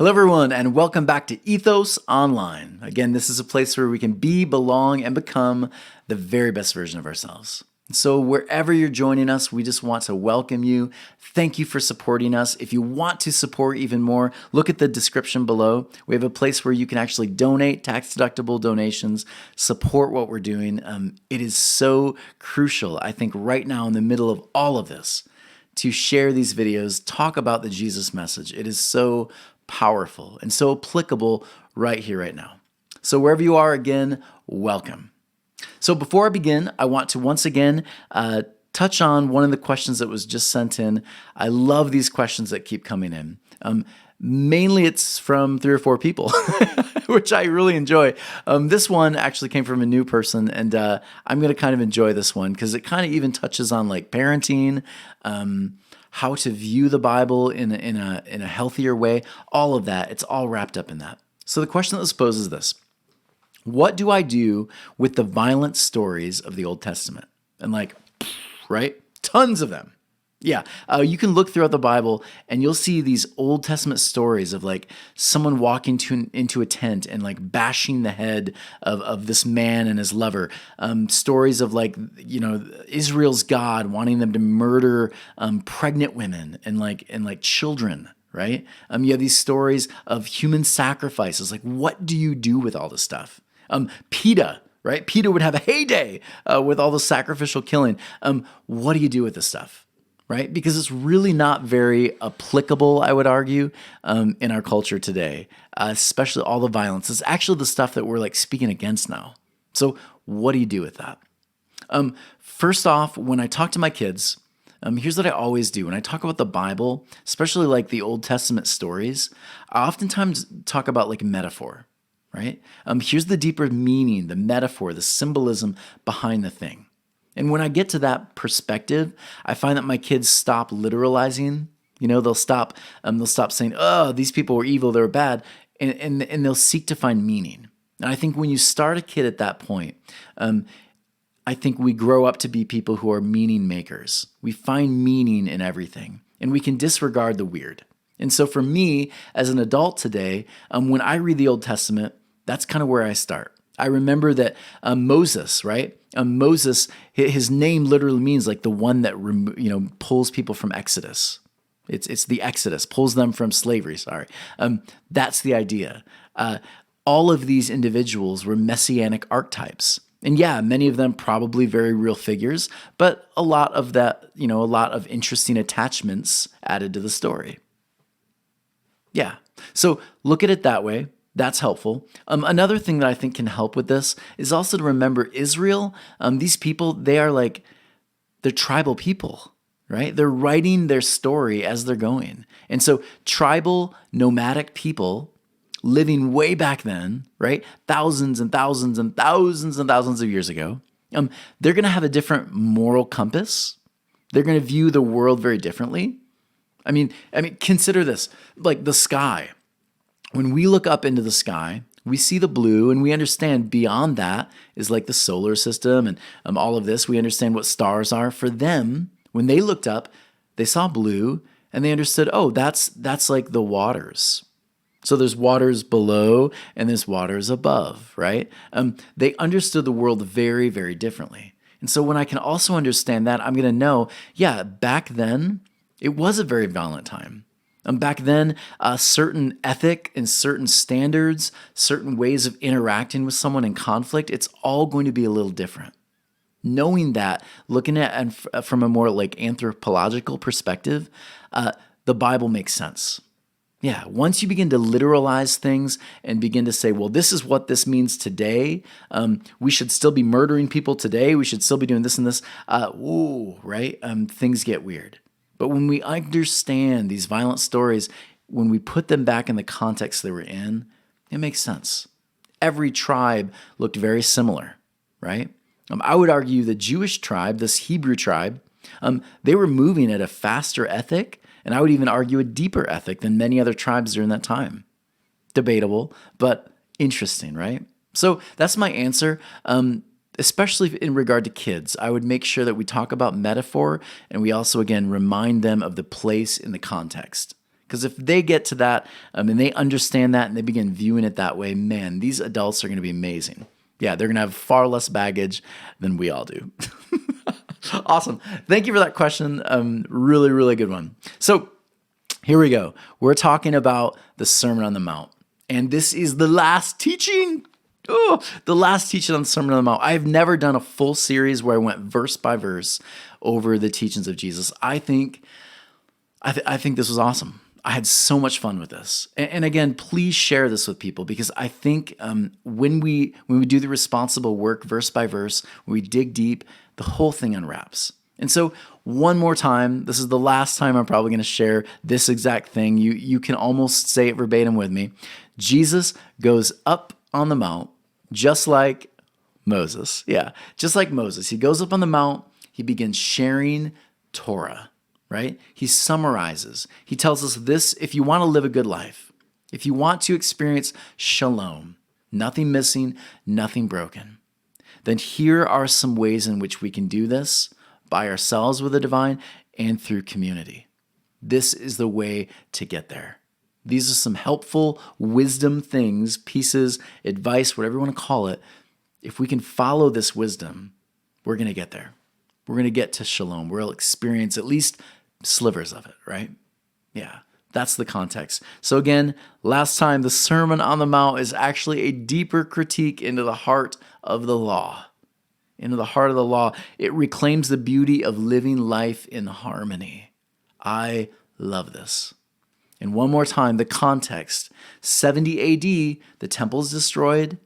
Hello, everyone, and welcome back to Ethos Online. Again, this is a place where we can be, belong, and become the very best version of ourselves. So wherever you're joining us, we just want to welcome you. Thank you for supporting us. If you want to support even more, look at the description below. We have a place where you can actually donate, tax-deductible donations, support what we're doing. It is so crucial, I think, right now in the middle of all of this, to share these videos, talk about the Jesus message. It is so powerful and so applicable right here, right now. So wherever you are, again, welcome. So before I begin, I want to once again touch on one of the questions that was just sent in. I love these questions that keep coming in. Mainly it's from 3 or 4 people, which I really enjoy. This one actually came from a new person, and I'm going to kind of enjoy this one because it kind of even touches on like parenting, how to view the Bible in a healthier way, all of that. It's all wrapped up in that. So the question that was posed is this: what do I do with the violent stories of the Old Testament? And right? Tons of them. Yeah, you can look throughout the Bible and you'll see these Old Testament stories of like someone walking into a tent and like bashing the head of this man and his lover. Stories of like, Israel's God wanting them to murder pregnant women and like children, right? You have these stories of human sacrifices. Like, what do you do with all this stuff? PETA, right? PETA would have a heyday with all the sacrificial killing. What do you do with this stuff? Right? Because it's really not very applicable, I would argue, in our culture today, especially all the violence. It's actually the stuff that we're like speaking against now. So what do you do with that? First off, when I talk to my kids, here's what I always do. When I talk about the Bible, especially like the Old Testament stories, I oftentimes talk about like metaphor, right? Here's the deeper meaning, the metaphor, the symbolism behind the thing. And when I get to that perspective, I find that my kids stop literalizing. They'll stop saying, "Oh, these people were evil, they were bad," and they'll seek to find meaning. And I think when you start a kid at that point, I think we grow up to be people who are meaning makers. We find meaning in everything, and we can disregard the weird. And so for me, as an adult today, when I read the Old Testament, that's kind of where I start. I remember that Moses, right? Moses, his name literally means like the one that pulls people from Exodus. It's the Exodus, pulls them from slavery. Sorry, that's the idea. All of these individuals were messianic archetypes, and yeah, many of them probably very real figures, but a lot of that, a lot of interesting attachments added to the story. Yeah, so look at it that way. That's helpful. Another thing that I think can help with this is also to remember Israel. These people, they're tribal people, right? They're writing their story as they're going. And so tribal, nomadic people living way back then, right? Thousands and thousands and thousands and thousands of years ago, they're going to have a different moral compass. They're going to view the world very differently. I mean, consider this, like the sky. When we look up into the sky, we see the blue, and we understand beyond that is like the solar system and all of this. We understand what stars are. For them, when they looked up, they saw blue, and they understood, oh, that's like the waters. So there's waters below, and there's waters above, right? They understood the world very, very differently. And so when I can also understand that, I'm going to know, yeah, back then, it was a very violent time. Back then, a certain ethic and certain standards, certain ways of interacting with someone in conflict, it's all going to be a little different. Knowing that, looking at and from a more like anthropological perspective, the Bible makes sense. Yeah, once you begin to literalize things and begin to say, well, this is what this means today. We should still be murdering people today. We should still be doing this and this. Right? Things get weird. But when we understand these violent stories, when we put them back in the context they were in, it makes sense. Every tribe looked very similar, right? I would argue the Jewish tribe, this Hebrew tribe, they were moving at a faster ethic, and I would even argue a deeper ethic than many other tribes during that time. Debatable, but interesting, right? So that's my answer. Especially in regard to kids, I would make sure that we talk about metaphor, and we also, again, remind them of the place in the context. Because if they get to that and they understand that and they begin viewing it that way, man, these adults are going to be amazing. Yeah, they're going to have far less baggage than we all do. Awesome. Thank you for that question. Really, really good one. So here we go. We're talking about the Sermon on the Mount. And this is the last teaching. Oh, the last teaching on the Sermon on the Mount. I've never done a full series where I went verse by verse over the teachings of Jesus. I think this was awesome. I had so much fun with this. And again, please share this with people, because I think when we do the responsible work verse by verse, when we dig deep, the whole thing unwraps. And so one more time, this is the last time I'm probably going to share this exact thing. You can almost say it verbatim with me. Jesus goes up on the mount just like Moses. Yeah, just like Moses. He goes up on the mount. He begins sharing Torah, right? He summarizes. He tells us this: if you want to live a good life, if you want to experience shalom, nothing missing, nothing broken, then here are some ways in which we can do this by ourselves with the divine and through community. This is the way to get there. These are some helpful wisdom things, pieces, advice, whatever you want to call it. If we can follow this wisdom, we're going to get there. We're going to get to shalom. We'll experience at least slivers of it, right? Yeah, that's the context. So again, last time, the Sermon on the Mount is actually a deeper critique into the heart of the law. Into the heart of the law. It reclaims the beauty of living life in harmony. I love this. And one more time, the context. 70 AD, the temple is destroyed.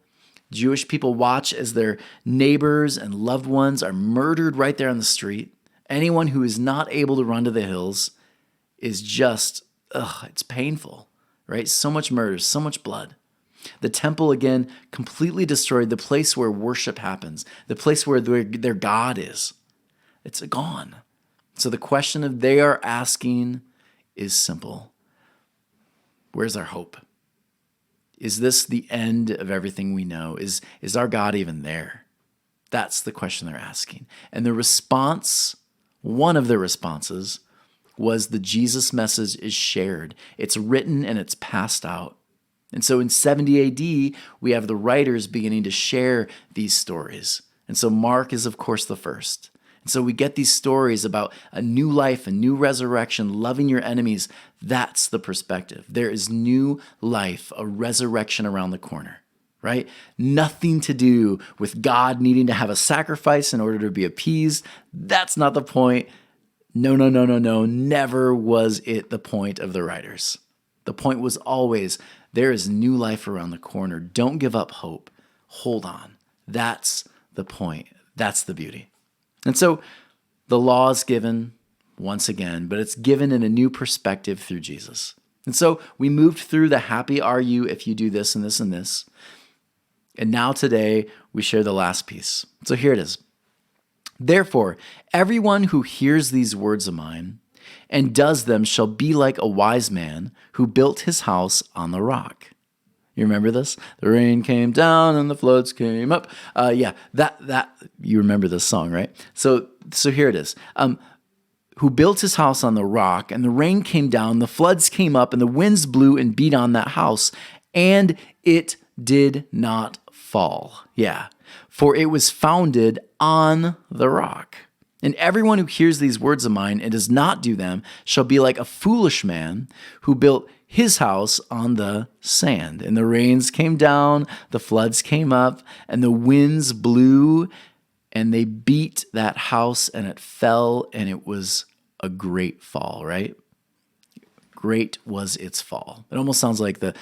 Jewish people watch as their neighbors and loved ones are murdered right there on the street. Anyone who is not able to run to the hills is just, it's painful, right? So much murder, so much blood. The temple, again, completely destroyed, the place where worship happens, the place where their God is. It's gone. So the question of they are asking is simple. Where's our hope? Is this the end of everything we know? Is our God even there? That's the question they're asking. And the response, one of the responses, was the Jesus message is shared. It's written and it's passed out. And so in 70 AD, we have the writers beginning to share these stories. And so Mark is, of course, the first. And so we get these stories about a new life, a new resurrection, loving your enemies. That's the perspective. There is new life, a resurrection around the corner, right? Nothing to do with God needing to have a sacrifice in order to be appeased. That's not the point. No. Never was it the point of the writers. The point was always, there is new life around the corner. Don't give up hope. Hold on. That's the point. That's the beauty. And so the law is given once again, but it's given in a new perspective through Jesus. And so we moved through the happy are you if you do this and this and this. And now today we share the last piece. So here it is. Therefore, everyone who hears these words of mine and does them shall be like a wise man who built his house on the rock. You remember this? The rain came down and the floods came up. That you remember this song, right? So here it is. Who built his house on the rock, and the rain came down, the floods came up, and the winds blew and beat on that house, and it did not fall. Yeah, for it was founded on the rock. And everyone who hears these words of mine and does not do them shall be like a foolish man who built his house on the sand. And the rains came down, the floods came up, and the winds blew, and they beat that house, and it fell, and it was a great fall, right? Great was its fall. It almost sounds like the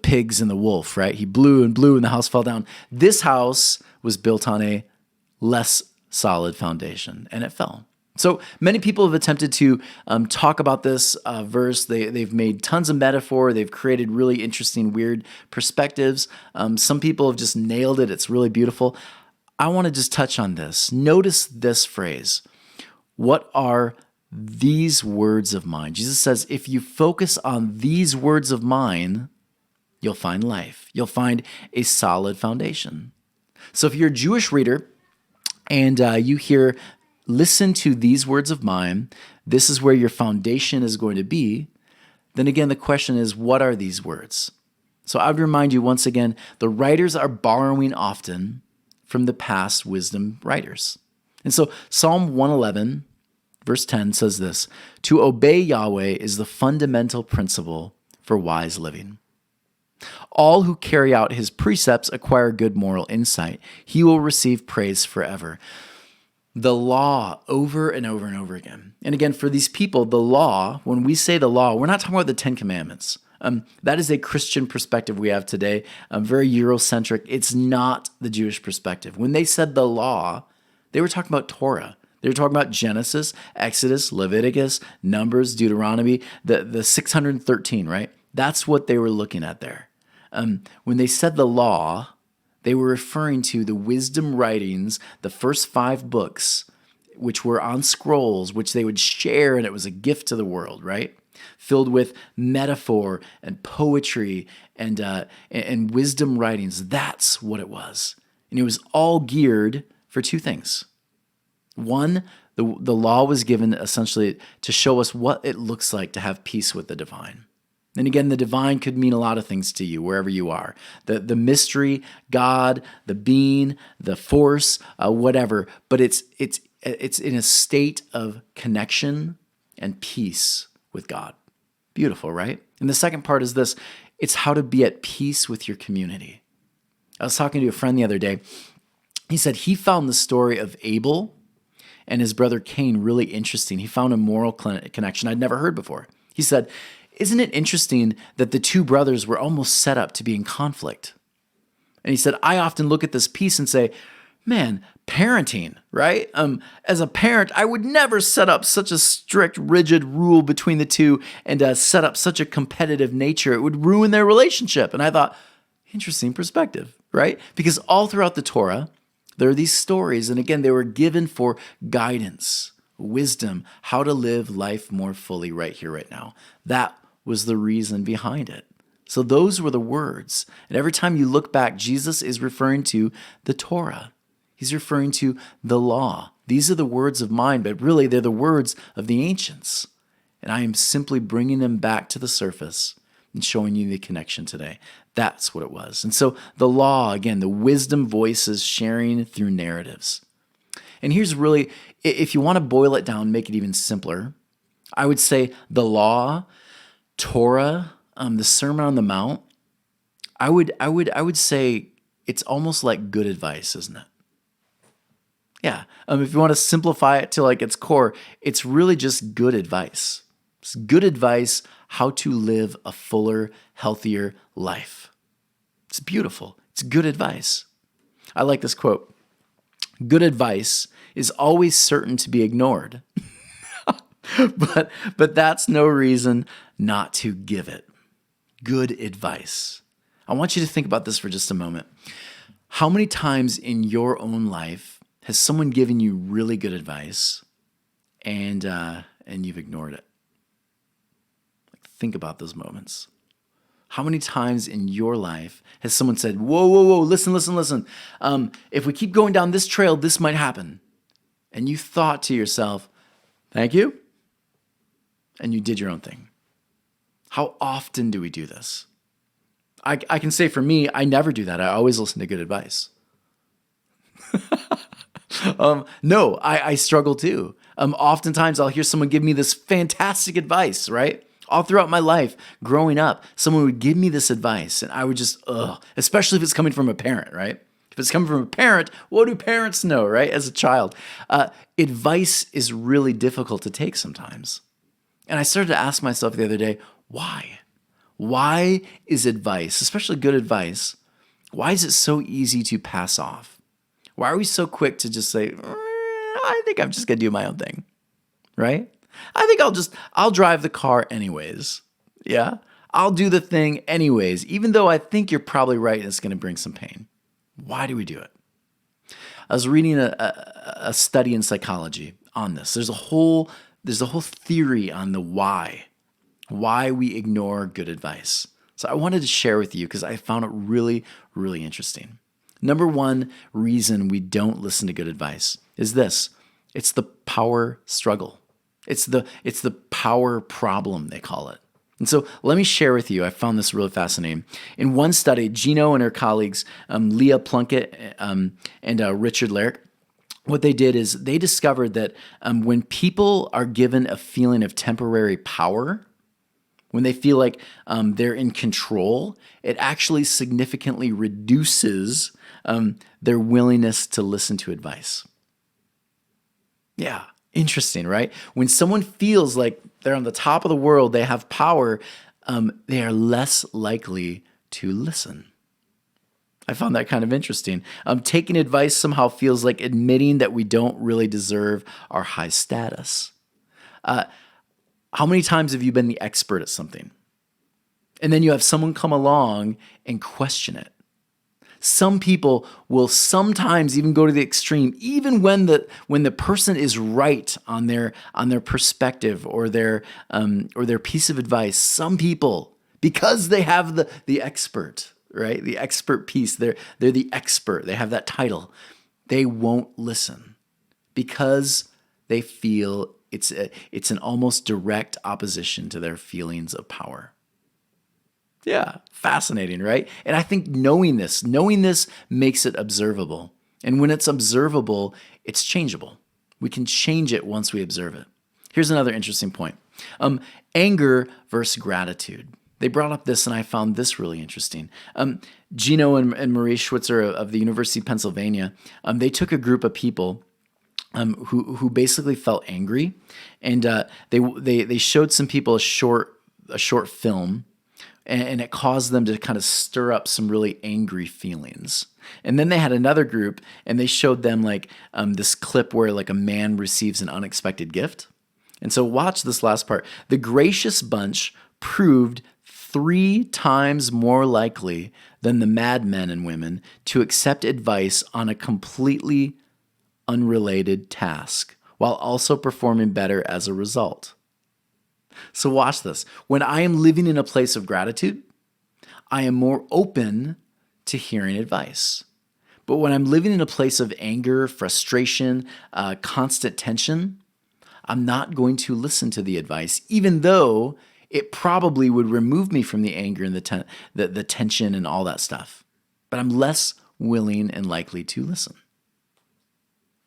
pigs and the wolf, right? He blew and blew, and the house fell down. This house was built on a less solid foundation, and it fell. So many people have attempted to talk about this verse. They've made tons of metaphor. They've created really interesting, weird perspectives. Some people have just nailed it. It's really beautiful. I want to just touch on this. Notice this phrase. What are these words of mine? Jesus says, if you focus on these words of mine, you'll find life. You'll find a solid foundation. So if you're a Jewish reader and you hear, listen to these words of mine, this is where your foundation is going to be, then again, the question is, what are these words? So I would remind you once again, the writers are borrowing often from the past wisdom writers. And so Psalm 111, verse 10 says this, "To obey Yahweh is the fundamental principle for wise living. All who carry out his precepts acquire good moral insight. He will receive praise forever." The law over and over and over again. And again, for these people, the law, when we say the law, we're not talking about the Ten Commandments. That is a Christian perspective we have today, very Eurocentric. It's not the Jewish perspective. When they said the law, they were talking about Torah. They were talking about Genesis, Exodus, Leviticus, Numbers, Deuteronomy, the 613, right? That's what they were looking at there. When they said the law, they were referring to the wisdom writings, the first 5 books, which were on scrolls, which they would share, and it was a gift to the world, right? Filled with metaphor and poetry and wisdom writings. That's what it was. And it was all geared for 2 things. One, the law was given essentially to show us what it looks like to have peace with the divine. And again, the divine could mean a lot of things to you, wherever you are. The mystery, God, the being, the force, whatever. But it's in a state of connection and peace with God. Beautiful, right? And the second part is this. It's how to be at peace with your community. I was talking to a friend the other day. He said he found the story of Abel and his brother Cain really interesting. He found a moral connection I'd never heard before. He said, "Isn't it interesting that the 2 brothers were almost set up to be in conflict?" And he said, "I often look at this piece and say, man, parenting, right? As a parent, I would never set up such a strict, rigid rule between the 2 and set up such a competitive nature. It would ruin their relationship." And I thought, interesting perspective, right? Because all throughout the Torah, there are these stories. And again, they were given for guidance, wisdom, how to live life more fully right here, right now. That was the reason behind it. So those were the words. And every time you look back, Jesus is referring to the Torah. He's referring to the law. These are the words of mine, but really they're the words of the ancients. And I am simply bringing them back to the surface and showing you the connection today. That's what it was. And so the law, again, the wisdom voices sharing through narratives. And here's really, if you want to boil it down, make it even simpler, I would say the law, Torah, the Sermon on the Mount, I would say it's almost like good advice, isn't it? Yeah. If you want to simplify it to like its core, it's really just good advice. It's good advice how to live a fuller, healthier life. It's beautiful. It's good advice. I like this quote. "Good advice is always certain to be ignored, but that's no reason not to give it." Good advice. I want you to think about this for just a moment. How many times in your own life has someone given you really good advice and you've ignored it? Think about those moments. How many times in your life has someone said, whoa, listen. If we keep going down this trail, this might happen. And you thought to yourself, thank you. And you did your own thing. How often do we do this? I can say for me, I never do that. I always listen to good advice. No, I struggle too. Oftentimes I'll hear someone give me this fantastic advice, right? All throughout my life, growing up, someone would give me this advice and I would just, especially if it's coming from a parent, right? If it's coming from a parent, what do parents know, right? As a child, advice is really difficult to take sometimes. And I started to ask myself the other day, why? Why is advice, especially good advice, why is it so easy to pass off? Why are we so quick to just say, I think I'm just going to do my own thing, right? I think I'll drive the car anyways. Yeah, I'll do the thing anyways, even though I think you're probably right and it's going to bring some pain. Why do we do it? I was reading a study in psychology on this. There's a whole theory on the why we ignore good advice. So I wanted to share with you because I found it really, really interesting. Number one reason we don't listen to good advice is this. It's the power struggle. It's the power problem, they call it. And so let me share with you, I found this really fascinating. In one study, Gino and her colleagues, Leah Plunkett and Richard Larrick, what they did is they discovered that when people are given a feeling of temporary power, when they feel like they're in control, it actually significantly reduces their willingness to listen to advice. Yeah, interesting, right? When someone feels like they're on the top of the world, they have power, they are less likely to listen. I found that kind of interesting. Taking advice somehow feels like admitting that we don't really deserve our high status. How many times have you been the expert at something? And then you have someone come along and question it. Some people will sometimes even go to the extreme, even when the person is right on their perspective or their piece of advice. Some people, because they have the expert, right? The expert piece, they're the expert. They have that title. They won't listen because they feel it's an almost direct opposition to their feelings of power. Yeah, fascinating, right? And I think knowing this makes it observable. And when it's observable, it's changeable. We can change it once we observe it. Here's another interesting point. Anger versus gratitude. They brought up this, and I found this really interesting. Gino and Marie Schwitzer of the University of Pennsylvania, they took a group of people who basically felt angry, and they showed some people a short film, and it caused them to kind of stir up some really angry feelings. And then they had another group, and they showed them like this clip where like a man receives an unexpected gift. And so watch this last part. The gracious bunch proved 3 times more likely than the mad men and women to accept advice on a completely unrelated task, while also performing better as a result. So watch this. When I am living in a place of gratitude, I am more open to hearing advice. But when I'm living in a place of anger, frustration, constant tension, I'm not going to listen to the advice, even though it probably would remove me from the anger and the tension and all that stuff. But I'm less willing and likely to listen.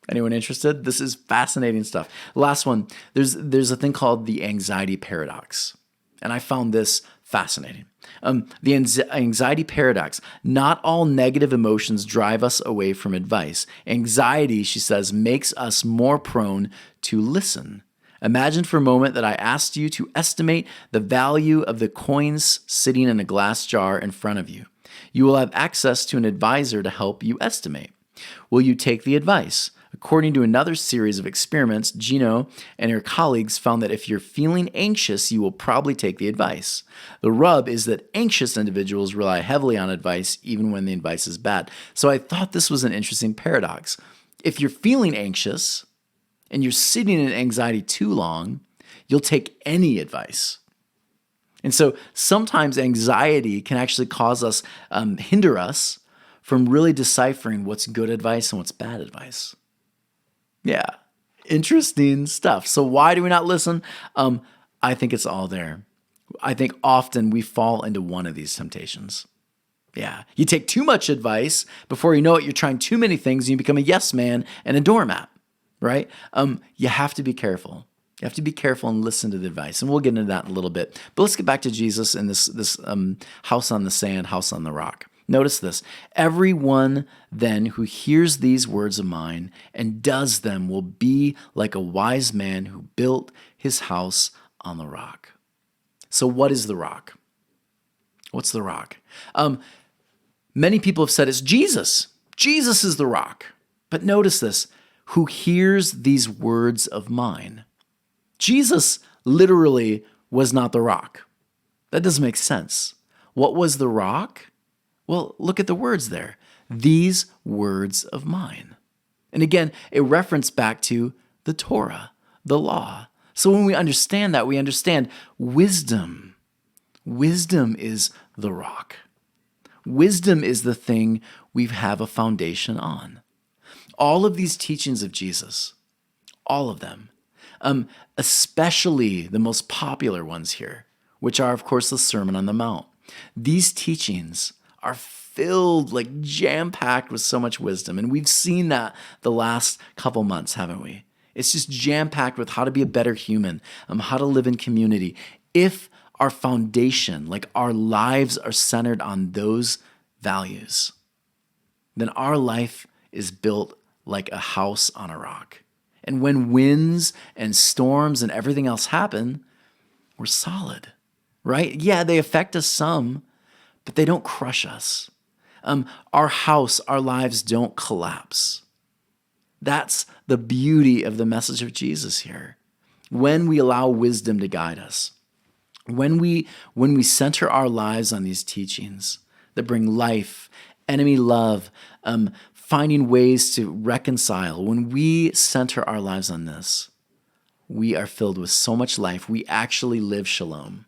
Anyone interested? This is fascinating stuff. Last one, there's a thing called the anxiety paradox. And I found this fascinating. The anxiety paradox. Not all negative emotions drive us away from advice. Anxiety, she says, makes us more prone to listen. Imagine for a moment that I asked you to estimate the value of the coins sitting in a glass jar in front of you. You will have access to an advisor to help you estimate. Will you take the advice? According to another series of experiments, Gino and her colleagues found that if you're feeling anxious, you will probably take the advice. The rub is that anxious individuals rely heavily on advice even when the advice is bad. So I thought this was an interesting paradox. If you're feeling anxious and you're sitting in anxiety too long, you'll take any advice. And so sometimes anxiety can actually cause us, hinder us from really deciphering what's good advice and what's bad advice. Yeah, interesting stuff. So why do we not listen? I think it's all there. I think often we fall into one of these temptations. Yeah, you take too much advice. Before you know it, you're trying too many things and you become a yes man and a doormat, right? You have to be careful. You have to be careful and listen to the advice. And we'll get into that in a little bit. But let's get back to Jesus and this house on the sand, house on the rock. Notice this. Everyone then who hears these words of mine and does them will be like a wise man who built his house on the rock. So what is the rock? What's the rock? Many people have said it's Jesus. Jesus is the rock. But notice this. Who hears these words of mine? Jesus literally was not the rock. That doesn't make sense. What was the rock? Well, look at the words there. These words of mine. And again, a reference back to the Torah, the law. So when we understand that, we understand wisdom. Wisdom is the rock. Wisdom is the thing we have a foundation on. All of these teachings of Jesus, all of them, especially the most popular ones here, which are, of course, the Sermon on the Mount. These teachings are filled, like jam-packed with so much wisdom. And we've seen that the last couple months, haven't we? It's just jam-packed with how to be a better human, how to live in community. If our foundation, like our lives are centered on those values, then our life is built like a house on a rock. And when winds and storms and everything else happen, we're solid, right? Yeah, they affect us some, but they don't crush us. Our house, our lives don't collapse. That's the beauty of the message of Jesus here. When we allow wisdom to guide us, when we center our lives on these teachings that bring life, enemy love, finding ways to reconcile, when we center our lives on this, we are filled with so much life. We actually live shalom.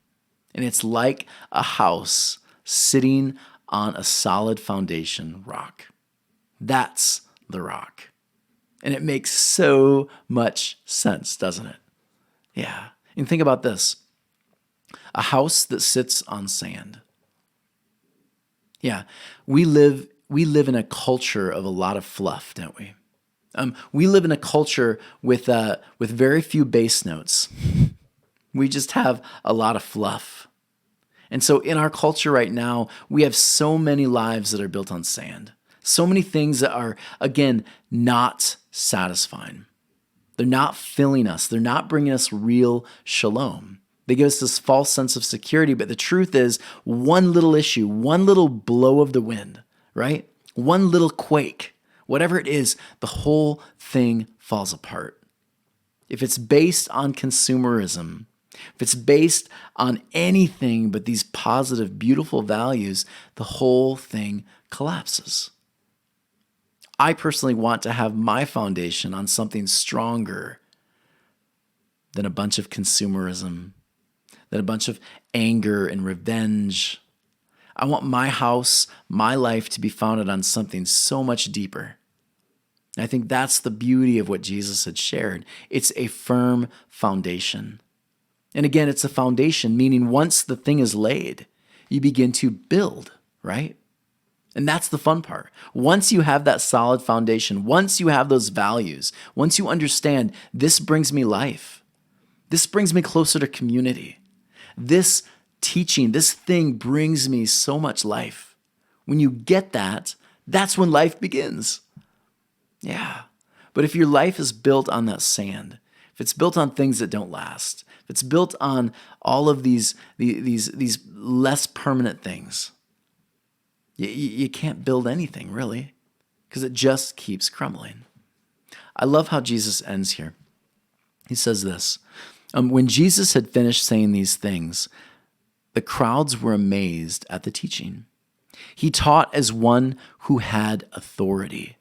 And it's like a house sitting on a solid foundation rock. That's the rock. And it makes so much sense, doesn't it? Yeah. And think about this. A house that sits on sand. Yeah. We live in a culture of a lot of fluff, don't we? We live in a culture with very few bass notes. We just have a lot of fluff. And so in our culture right now, we have so many lives that are built on sand. So many things that are, again, not satisfying. They're not filling us. They're not bringing us real shalom. They give us this false sense of security, but the truth is one little issue, one little blow of the wind, right? One little quake, whatever it is, the whole thing falls apart. If it's based on consumerism, if it's based on anything but these positive, beautiful values, the whole thing collapses. I personally want to have my foundation on something stronger than a bunch of consumerism, than a bunch of anger and revenge. I want my house, my life to be founded on something so much deeper. I think that's the beauty of what Jesus had shared. It's a firm foundation. And again, it's a foundation, meaning once the thing is laid, you begin to build, right? And that's the fun part. Once you have that solid foundation, once you have those values, once you understand this brings me life, this brings me closer to community, this teaching, this thing brings me so much life. When you get that, that's when life begins. Yeah. But if your life is built on that sand, if it's built on things that don't last, if it's built on all of these less permanent things, you can't build anything really, because it just keeps crumbling. I love how Jesus ends here. He says this, when Jesus had finished saying these things, the crowds were amazed at the teaching. He taught as one who had authority,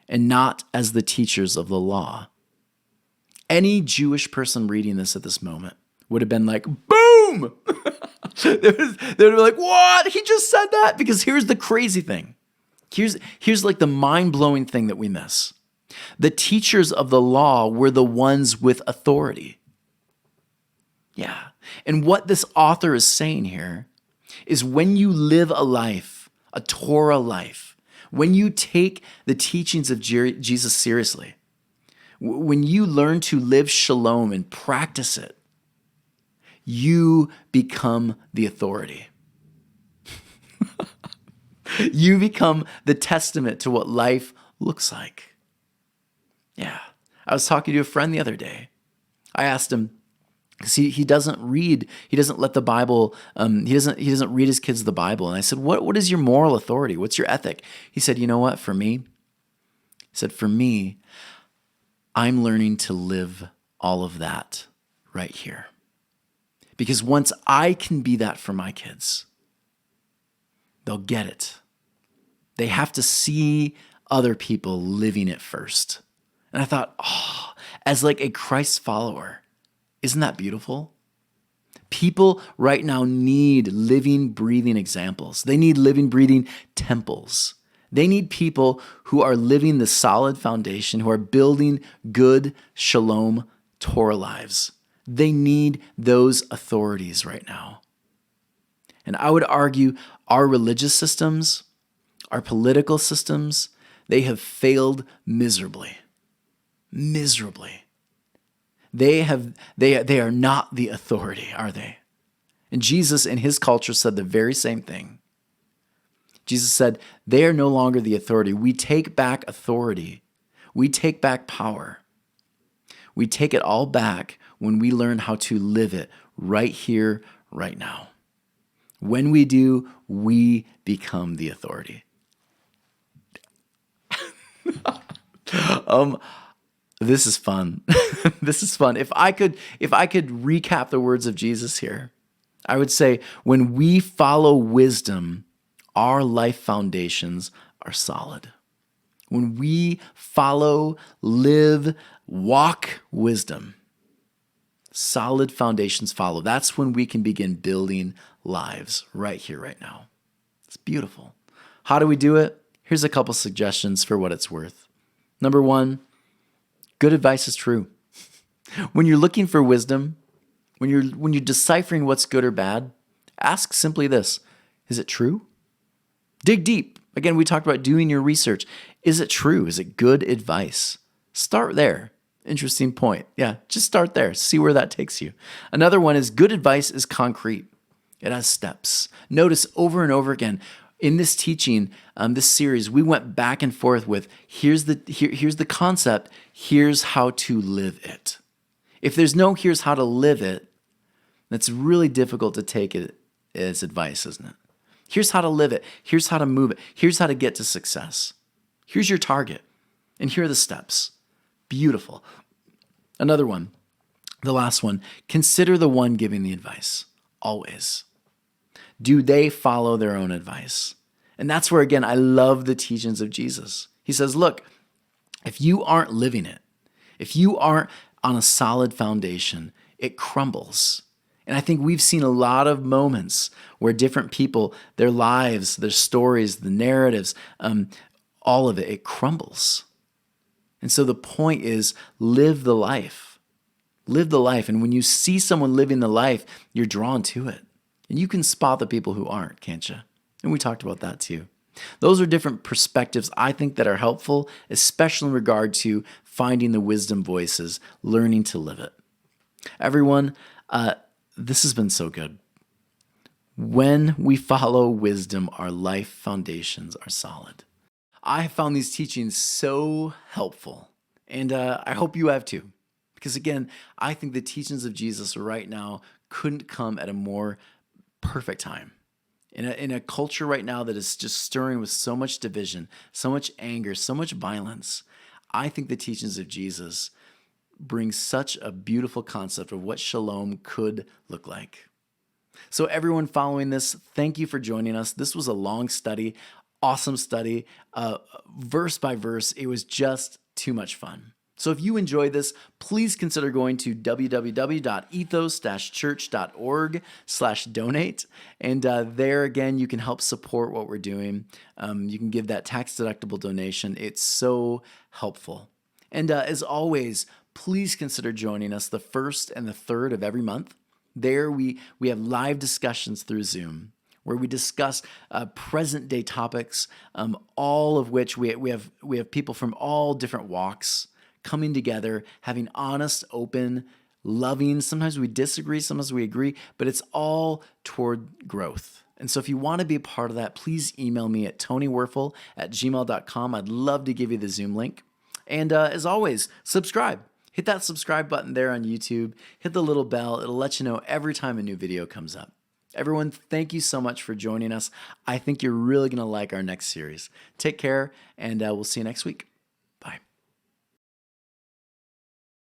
and not as the teachers of the law. Any Jewish person reading this at this moment would have been like, boom! They would be like, what? He just said that? Because here's the crazy thing. Here's like the mind-blowing thing that we miss. The teachers of the law were the ones with authority. Yeah. And what this author is saying here is when you live a life, a Torah life, when you take the teachings of Jesus seriously, when you learn to live shalom and practice it, you become the authority. You become the testament to what life looks like. Yeah. I was talking to a friend the other day. I asked him, because he doesn't read, he doesn't let the Bible, he doesn't read his kids the Bible. And I said, what is your moral authority? What's your ethic? He said, you know what, for me, I'm learning to live all of that right here. Because once I can be that for my kids, they'll get it. They have to see other people living it first. And I thought, as like a Christ follower, isn't that beautiful? People right now need living, breathing examples. They need living, breathing temples. They need people who are living the solid foundation, who are building good shalom to our lives. They need those authorities right now. And I would argue our religious systems, our political systems, they have failed miserably. Miserably. They are not the authority, are they? And Jesus in his culture said the very same thing. Jesus said, they are no longer the authority. We take back authority. We take back power. We take it all back when we learn how to live it right here, right now. When we do, we become the authority. This is fun. This is fun. If I could recap the words of Jesus here, I would say when we follow wisdom, our life foundations are solid. When we follow, live, walk wisdom, solid foundations follow. That's when we can begin building lives right here, right now. It's beautiful. How do we do it? Here's a couple suggestions for what it's worth. Number one, good advice is true. When you're looking for wisdom, when you're deciphering what's good or bad, ask simply this: is it true? Dig deep. Again, we talked about doing your research. Is it true? Is it good advice? Start there. Interesting point. Yeah, just start there. See where that takes you. Another one is good advice is concrete. It has steps. Notice over and over again in this teaching, this series, we went back and forth with here's the concept, here's how to live it. If there's no here's how to live it, that's really difficult to take it as advice, isn't it? Here's how to live it. Here's how to move it. Here's how to get to success. Here's your target. And here are the steps. Beautiful. Another one, the last one, consider the one giving the advice. Always. Do they follow their own advice? And that's where, again, I love the teachings of Jesus. He says, look, if you aren't living it, if you aren't on a solid foundation, it crumbles. And I think we've seen a lot of moments where different people, their lives, their stories, the narratives, all of it, it crumbles. And so the point is live the life. Live the life. And when you see someone living the life, you're drawn to it. And you can spot the people who aren't, can't you? And we talked about that too. Those are different perspectives I think that are helpful, especially in regard to finding the wisdom voices, learning to live it. Everyone, this has been so good. When we follow wisdom, our life foundations are solid. I have found these teachings so helpful, and I hope you have too. Because again, I think the teachings of Jesus right now couldn't come at a more perfect time. In a culture right now that is just stirring with so much division, so much anger, so much violence, I think the teachings of Jesus bring such a beautiful concept of what shalom could look like. So everyone following this, thank you for joining us. This was a long study, awesome study, verse by verse. It was just too much fun. So if you enjoyed this, please consider going to www.ethos-church.org/donate. And there again, you can help support what we're doing. You can give that tax-deductible donation. It's so helpful. And as always, please consider joining us the 1st and the 3rd of every month. There we have live discussions through Zoom where we discuss present day topics, all of which we have people from all different walks coming together, having honest, open, loving. Sometimes we disagree, sometimes we agree, but it's all toward growth. And so if you want to be a part of that, please email me at tonywerfel@gmail.com. I'd love to give you the Zoom link. And as always, subscribe. Hit that subscribe button there on YouTube. Hit the little bell. It'll let you know every time a new video comes up. Everyone, thank you so much for joining us. I think you're really going to like our next series. Take care, and we'll see you next week.